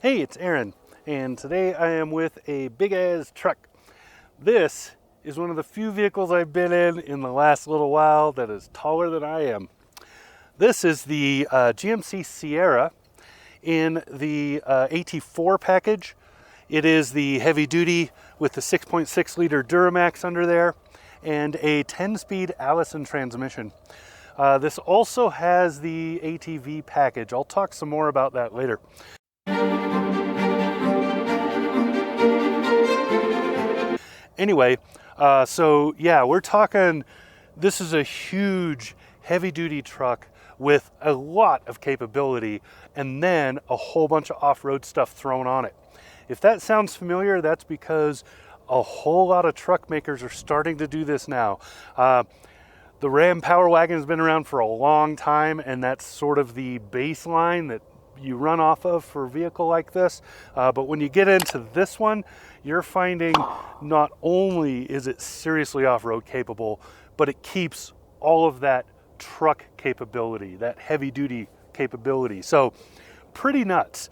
Hey, it's Aaron, and today I am with a big-ass truck. This is one of the few vehicles I've been in the last little while that is taller than I am. This is the GMC Sierra in the AT4 package. It is the heavy duty with the 6.6 liter Duramax under there and a 10-speed Alison transmission. This also has the ATV package. I'll talk some more about that later. Anyway, so yeah, we're talking, this is a huge heavy-duty truck with a lot of capability and then a whole bunch of off-road stuff thrown on it. If that sounds familiar, that's because a whole lot of truck makers are starting to do this now. The Ram Power Wagon has been around for a long time, and that's sort of the baseline that you run off of for a vehicle like this. But when you get into this one, you're finding not only is it seriously off-road capable, but it keeps all of that truck capability, that heavy-duty capability. So pretty nuts.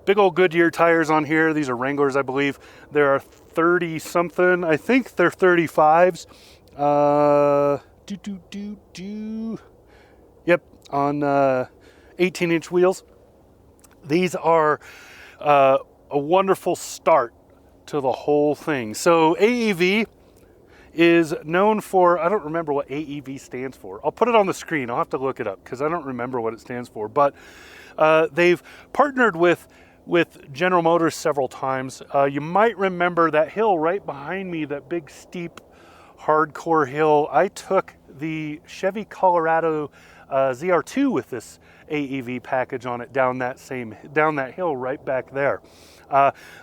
Big old Goodyear tires on here. These are Wranglers, I believe. There are 30-something. I think they're 35s. Yep, on 18-inch wheels. These are a wonderful start to the whole thing. So AEV is known for, I don't remember what AEV stands for. I'll put it on the screen. I'll have to look it up because I don't remember what it stands for. But they've partnered with General Motors several times. You might remember that hill right behind me, that big steep hardcore hill. I took the Chevy Colorado ZR2 with this AEV package on it down that hill right back there.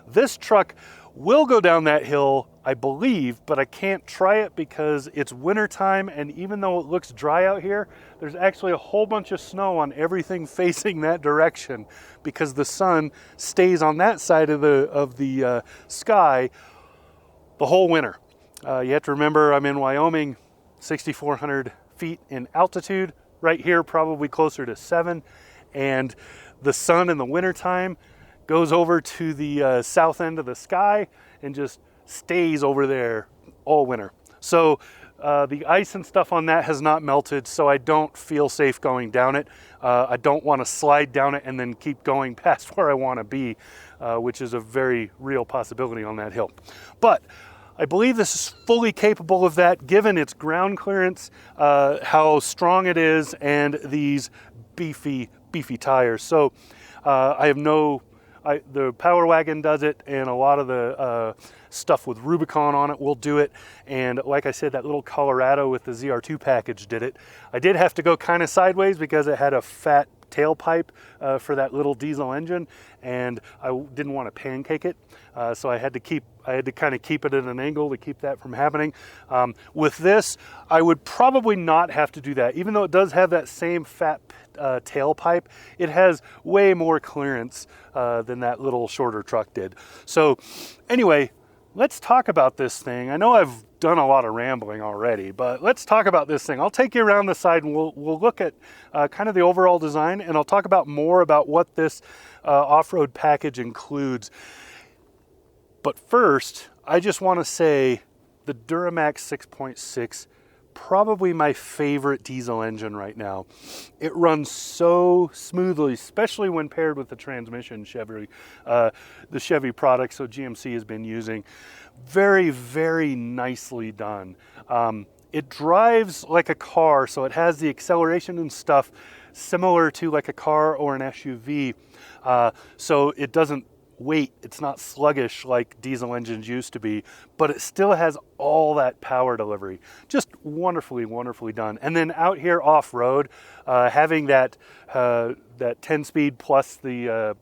This truck will go down that hill, I believe, but I can't try it because it's wintertime, and even though it looks dry out here, there's actually a whole bunch of snow on everything facing that direction because the sun stays on that side of the sky the whole winter. You have to remember I'm in Wyoming, 6,400 feet in altitude. Right here, probably closer to 7. And the sun in the wintertime goes over to the south end of the sky and just stays over there all winter. So the ice and stuff on that has not melted, so I don't feel safe going down it. I don't want to slide down it and then keep going past where I want to be, which is a very real possibility on that hill. But I believe this is fully capable of that given its ground clearance, how strong it is, and these beefy tires. So the Power Wagon does it, and a lot of the stuff with Rubicon on it will do it. And like I said, that little Colorado with the ZR2 package did it. I did have to go kind of sideways because it had a fat tailpipe for that little diesel engine, and I didn't want to pancake it, so I had to kind of keep it at an angle to keep that from happening. With this, I would probably not have to do that. Even though it does have that same fat tailpipe, it has way more clearance than that little shorter truck did. So anyway, let's talk about this thing. I know I've done a lot of rambling already, but let's talk about this thing. I'll take you around the side and we'll look at kind of the overall design, and I'll talk about more about what this off-road package includes. But first, I just want to say the Duramax 6.6, probably my favorite diesel engine right now. It runs so smoothly, especially when paired with the transmission the Chevy product, so GMC has been using. Very, very nicely done. It drives like a car, so it has the acceleration and stuff similar to like a car or an SUV. So it doesn't wait. It's not sluggish like diesel engines used to be, but it still has all that power delivery. Just wonderfully, wonderfully done. And then out here off-road, having that 10-speed plus the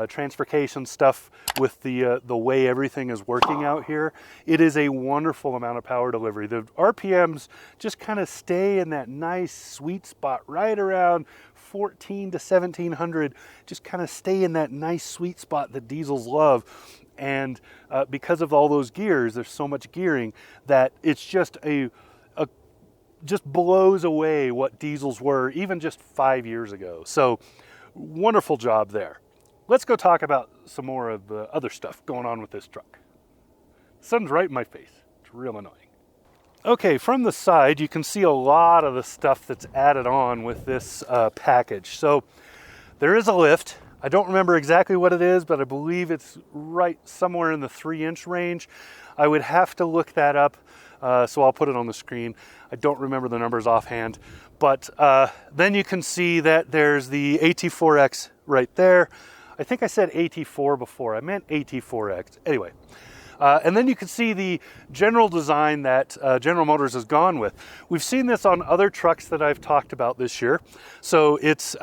transfercation stuff with the way everything is working out here, it is a wonderful amount of power delivery. The RPMs just kind of stay in that nice sweet spot right around 14 to 1700, just kind of stay in that nice sweet spot that diesels love. And because of all those gears, there's so much gearing that it's just just blows away what diesels were even just 5 years ago. So wonderful job there. let's go talk about some more of the other stuff going on with this truck. The sun's right in my face. It's real annoying. Okay, from the side, you can see a lot of the stuff that's added on with this package. So there is a lift. I don't remember exactly what it is, but I believe it's right somewhere in the 3-inch range. I would have to look that up, so I'll put it on the screen. I don't remember the numbers offhand. But then you can see that there's the AT4X right there. I think I said AT4 before. I meant AT4X. Anyway. And then you can see the general design that General Motors has gone with. We've seen this on other trucks that I've talked about this year. So it's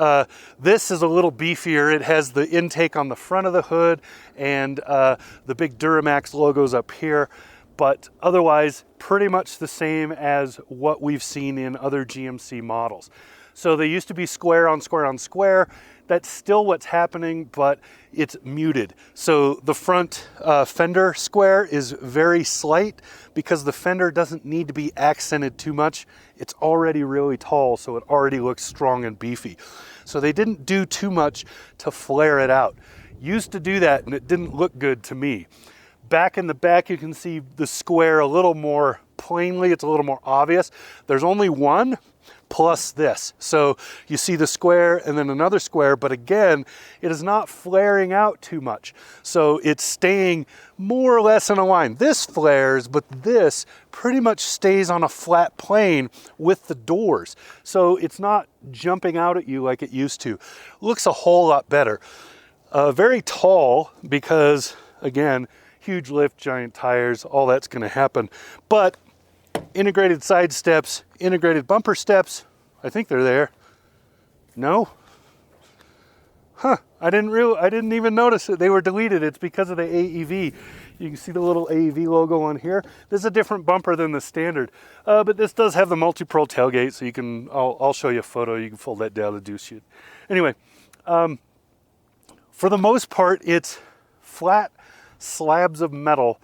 this is a little beefier. It has the intake on the front of the hood and the big Duramax logos up here. But otherwise, pretty much the same as what we've seen in other GMC models. So they used to be square on square on square. That's still what's happening, but it's muted. So the front fender square is very slight because the fender doesn't need to be accented too much. It's already really tall, so it already looks strong and beefy. So they didn't do too much to flare it out. Used to do that, and it didn't look good to me. Back in the back, you can see the square a little more plainly. It's a little more obvious. There's only one plus this. So you see the square and then another square, but again, it is not flaring out too much. So it's staying more or less in a line. This flares, but this pretty much stays on a flat plane with the doors. So it's not jumping out at you like it used to. Looks a whole lot better. Very tall because, again, huge lift, giant tires, all that's going to happen. But integrated side steps, integrated bumper steps, I think they're there. No? Huh, I didn't even notice it. They were deleted. It's because of the AEV. You can see the little AEV logo on here. This is a different bumper than the standard, but this does have the multi-pearl tailgate, so you can, I'll show you a photo. You can fold that down to do shit. Anyway, for the most part, it's flat slabs of metal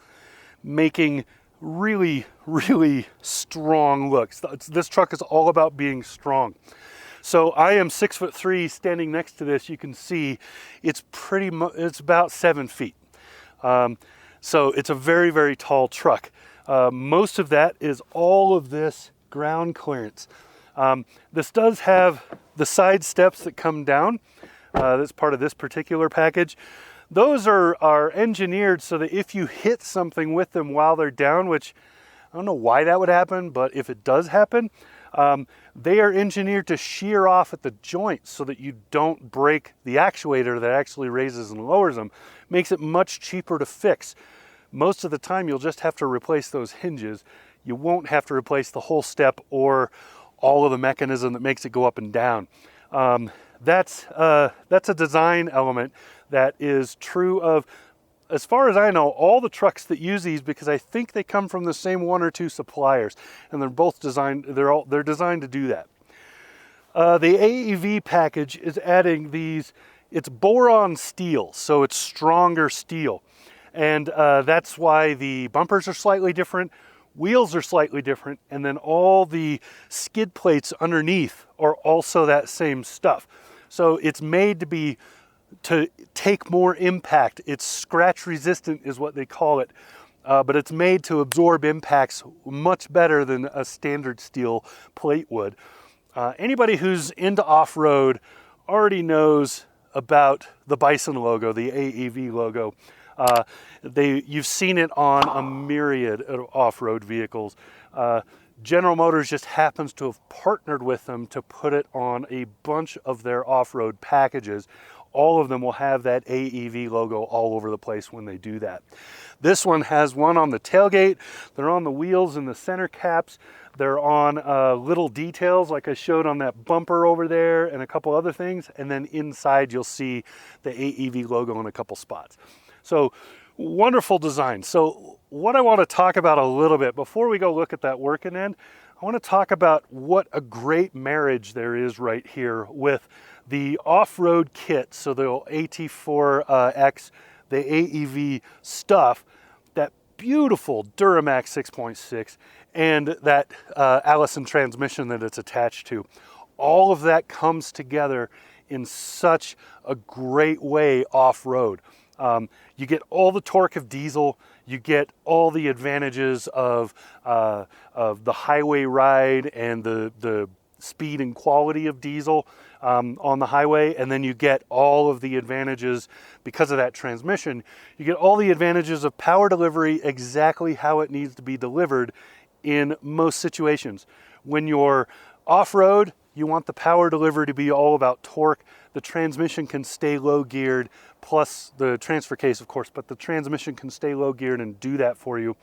making really, really strong looks. This truck is all about being strong. So I am 6'3", standing next to this. You can see it's it's about 7 feet. So it's a very, very tall truck. Most of that is all of this ground clearance. This does have the side steps that come down. That's part of this particular package. Those are engineered so that if you hit something with them while they're down, which I don't know why that would happen, but if it does happen, they are engineered to shear off at the joints so that you don't break the actuator that actually raises and lowers them. Makes it much cheaper to fix. Most of the time, you'll just have to replace those hinges. You won't have to replace the whole step or all of the mechanism that makes it go up and down. That's a design element that is true of, as far as I know, all the trucks that use these, because I think they come from the same 1 or 2 suppliers, and they're both designed. They're designed to do that. The AEV package is adding these. It's boron steel, so it's stronger steel, and that's why the bumpers are slightly different. Wheels are slightly different, and then all the skid plates underneath are also that same stuff. So it's made to take more impact. It's scratch resistant is what they call it, but it's made to absorb impacts much better than a standard steel plate would. Anybody who's into off-road already knows about the Bison logo, the AEV logo. You've seen it on a myriad of off-road vehicles. General Motors just happens to have partnered with them to put it on a bunch of their off-road packages. All of them will have that AEV logo all over the place when they do that. This one has one on the tailgate. They're on the wheels and the center caps. They're on little details like I showed on that bumper over there and a couple other things. And then inside you'll see the AEV logo in a couple spots. So wonderful design. So what I want to talk about a little bit before we go look at that working end, I want to talk about what a great marriage there is right here with the off-road kit. So the AT4X, the AEV stuff, that beautiful Duramax 6.6, and that Alison transmission that it's attached to. All of that comes together in such a great way off-road. You get all the torque of diesel, you get all the advantages of the highway ride and the speed and quality of diesel on the highway, and then you get all of the advantages because of that transmission. You get all the advantages of power delivery exactly how it needs to be delivered in most situations. When you're off-road, you want the power delivery to be all about torque. The transmission can stay low geared, plus the transfer case, of course, but the transmission can stay low geared and do that for you.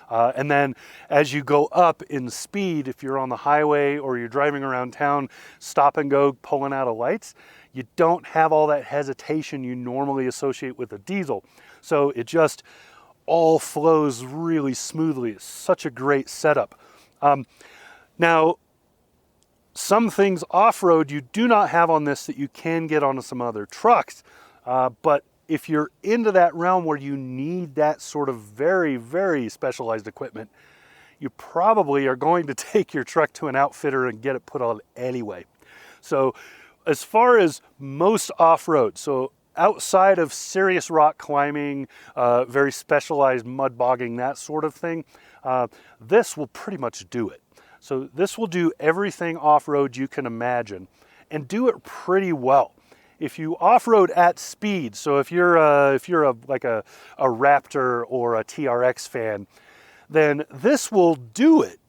And then as you go up in speed, if you're on the highway or you're driving around town, stop and go, pulling out of lights, you don't have all that hesitation you normally associate with a diesel. So it just all flows really smoothly. It's such a great setup. Now, some things off-road you do not have on this that you can get onto some other trucks, but if you're into that realm where you need that sort of very, very specialized equipment, you probably are going to take your truck to an outfitter and get it put on anyway. So as far as most off-road, so outside of serious rock climbing, very specialized mud bogging, that sort of thing, this will pretty much do it. So this will do everything off-road you can imagine and do it pretty well. If you off-road at speed, so if you're like a Raptor or a TRX fan, then this will do it,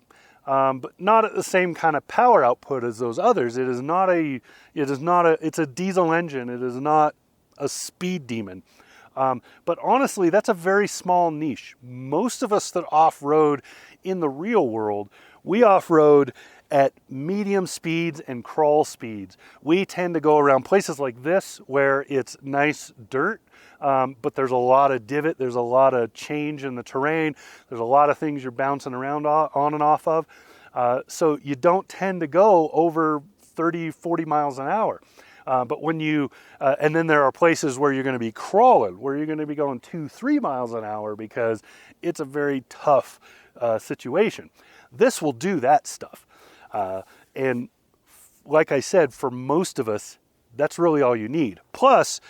but not at the same kind of power output as those others. It's a diesel engine. It is not a speed demon. But honestly, that's a very small niche. Most of us that off-road in the real world, we off-road at medium speeds and crawl speeds. We tend to go around places like this where it's nice dirt, but there's a lot of divot, there's a lot of change in the terrain, there's a lot of things you're bouncing around on and off of. So you don't tend to go over 30, 40 miles an hour. But when you, and then there are places where you're going to be crawling, where you're going to be going 2, 3 miles an hour because it's a very tough situation. This will do that stuff. And like I said, for most of us, that's really all you need. Plus,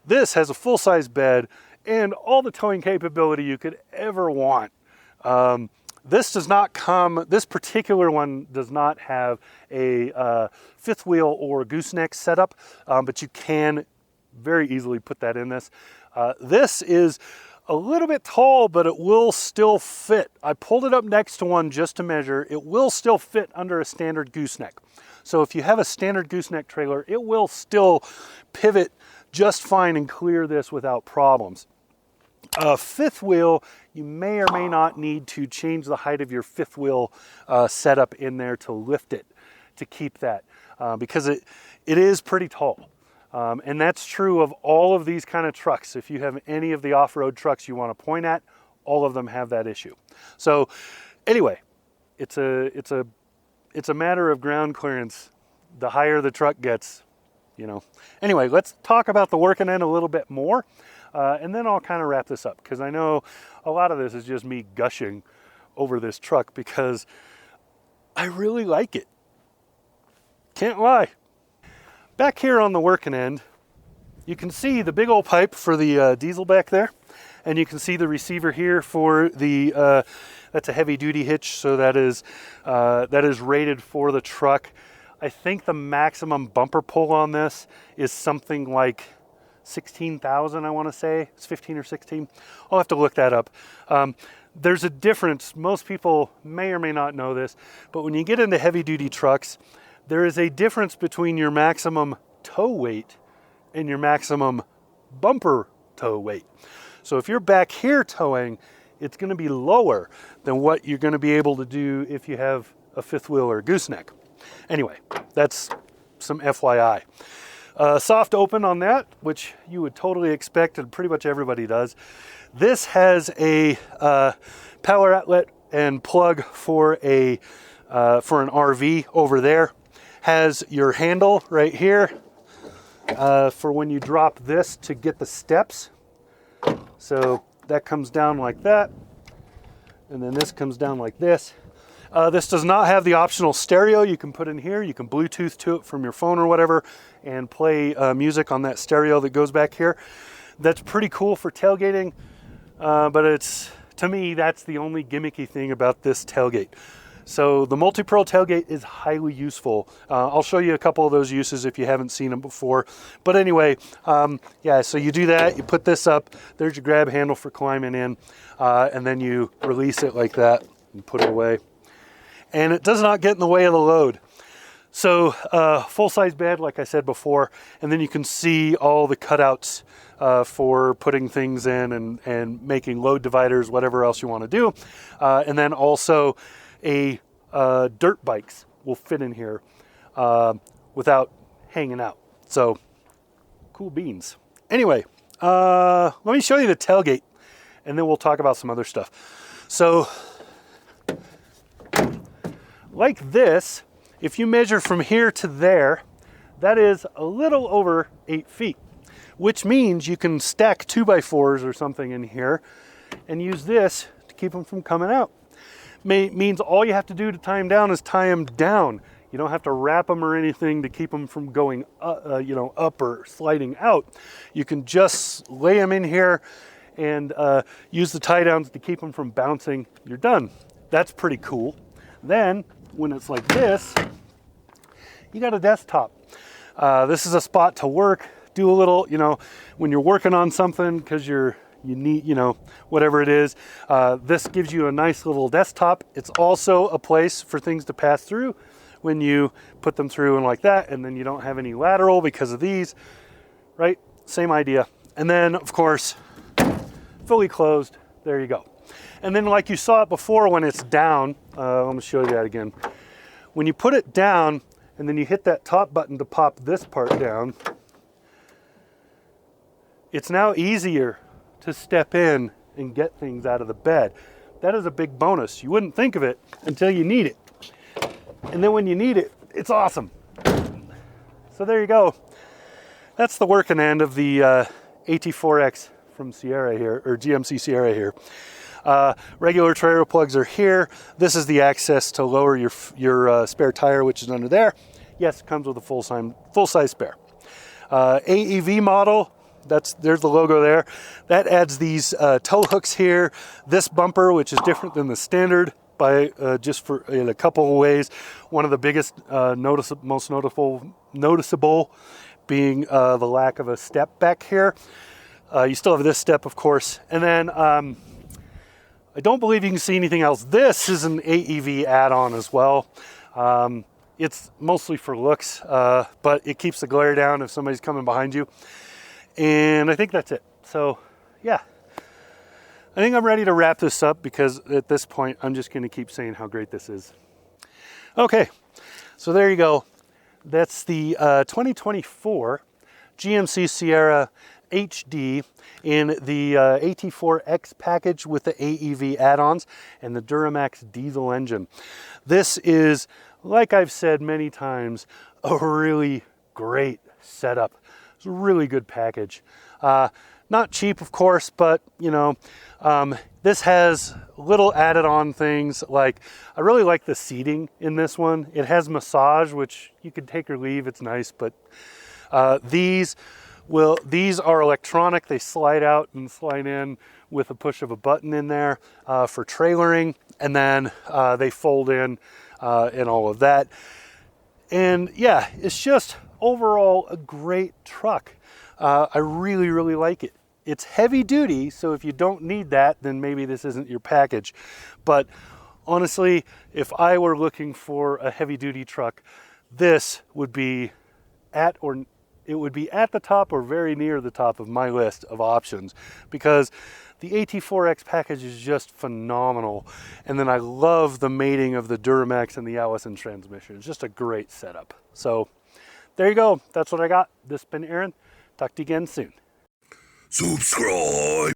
this has a full-size bed and all the towing capability you could ever want. This does not come, this particular one does not have a fifth wheel or gooseneck setup, but you can very easily put that in this. This is a little bit tall, but it will still fit. I pulled it up next to one just to measure. It will still fit under a standard gooseneck. So if you have a standard gooseneck trailer, it will still pivot just fine and clear this without problems. Fifth wheel, you may or may not need to change the height of your fifth wheel setup in there to lift it, to keep that, because it is pretty tall. And that's true of all of these kind of trucks. If you have any of the off-road trucks you want to point at, all of them have that issue. So anyway, it's a matter of ground clearance. The higher the truck gets, you know. Anyway, let's talk about the working end a little bit more. And then I'll kind of wrap this up, because I know a lot of this is just me gushing over this truck because I really like it. Can't lie. Back here on the working end, you can see the big old pipe for the diesel back there, and you can see the receiver here for the, that's a heavy duty hitch, so that is rated for the truck. I think the maximum bumper pull on this is something like 16,000, I want to say. It's 15 or 16. I'll have to look that up. There's a difference. Most people may or may not know this, but when you get into heavy duty trucks, there is a difference between your maximum tow weight and your maximum bumper tow weight. So if you're back here towing, it's going to be lower than what you're going to be able to do if you have a fifth wheel or gooseneck. Anyway, that's some FYI. Soft open on that, which you would totally expect, and pretty much everybody does. This has a power outlet and plug for an RV over there. Has your handle right here for when you drop this to get the steps. So that comes down like that, and then this comes down like this. This does not have the optional stereo you can put in here. You can Bluetooth to it from your phone or whatever and play music on that stereo that goes back here. That's pretty cool for tailgating, but to me, that's the only gimmicky thing about this tailgate. So the multi-pearl tailgate is highly useful. I'll show you a couple of those uses if you haven't seen them before. But anyway, yeah, so you do that, you put this up, there's your grab handle for climbing in, and then you release it like that and put it away. And it does not get in the way of the load. So full-size bed, like I said before, and then you can see all the cutouts for putting things in and making load dividers, whatever else you want to do. And then also dirt bikes will fit in here without hanging out. So cool beans. Anyway, let me show you the tailgate and then we'll talk about some other stuff. So like this, if you measure from here to there, that is a little over 8 feet, which means you can stack 2x4s or something in here and use this to keep them from coming out. Means all you have to do to tie them down is tie them down. You don't have to wrap them or anything to keep them from going up or sliding out. You can just lay them in here and use the tie downs to keep them from bouncing. You're done. That's pretty cool. Then when it's like this, you got a desktop. This is a spot to work, do a little, when you're working on something because you need, whatever it is. This gives you a nice little desktop. It's also a place for things to pass through when you put them through and like that, and then you don't have any lateral because of these, right? Same idea. And then, of course, fully closed, there you go. And then like you saw it before when it's down, let me show you that again. When you put it down and then you hit that top button to pop this part down, it's now easier to step in and get things out of the bed. That is a big bonus. You wouldn't think of it until you need it. And then when you need it, it's awesome. So there you go. That's the working end of the AT4X from Sierra here, or GMC Sierra here. Regular trailer plugs are here. This is the access to lower your spare tire, which is under there. Yes, it comes with a full-size spare. AEV model. There's the logo there. That adds these tow hooks here. This bumper, which is different than the standard by just for in a couple of ways. One of the biggest, most noticeable being the lack of a step back here. You still have this step, of course. And then I don't believe you can see anything else. This is an AEV add-on as well. It's mostly for looks, but it keeps the glare down if somebody's coming behind you. And I think that's it. So yeah, I think I'm ready to wrap this up because at this point, I'm just going to keep saying how great this is. Okay, so there you go. That's the 2024 GMC Sierra HD in the AT4X package with the AEV add-ons and the Duramax diesel engine. This is, like I've said many times, a really great setup. It's a really good package. Not cheap, of course, but this has little added on things like, I really like the seating in this one. It has massage, which you can take or leave. It's nice, but these are electronic. They slide out and slide in with a push of a button in there for trailering, and then they fold in and all of that. And yeah, it's just overall a great truck. I really, really like it. It's heavy duty, so if you don't need that, then maybe this isn't your package. But honestly, if I were looking for a heavy duty truck, this would be at the top or very near the top of my list of options, because the AT4X package is just phenomenal. And then I love the mating of the Duramax and the Alison transmission. It's just a great setup. So there you go. That's what I got. This has been Aaron. Talk to you again soon. Subscribe.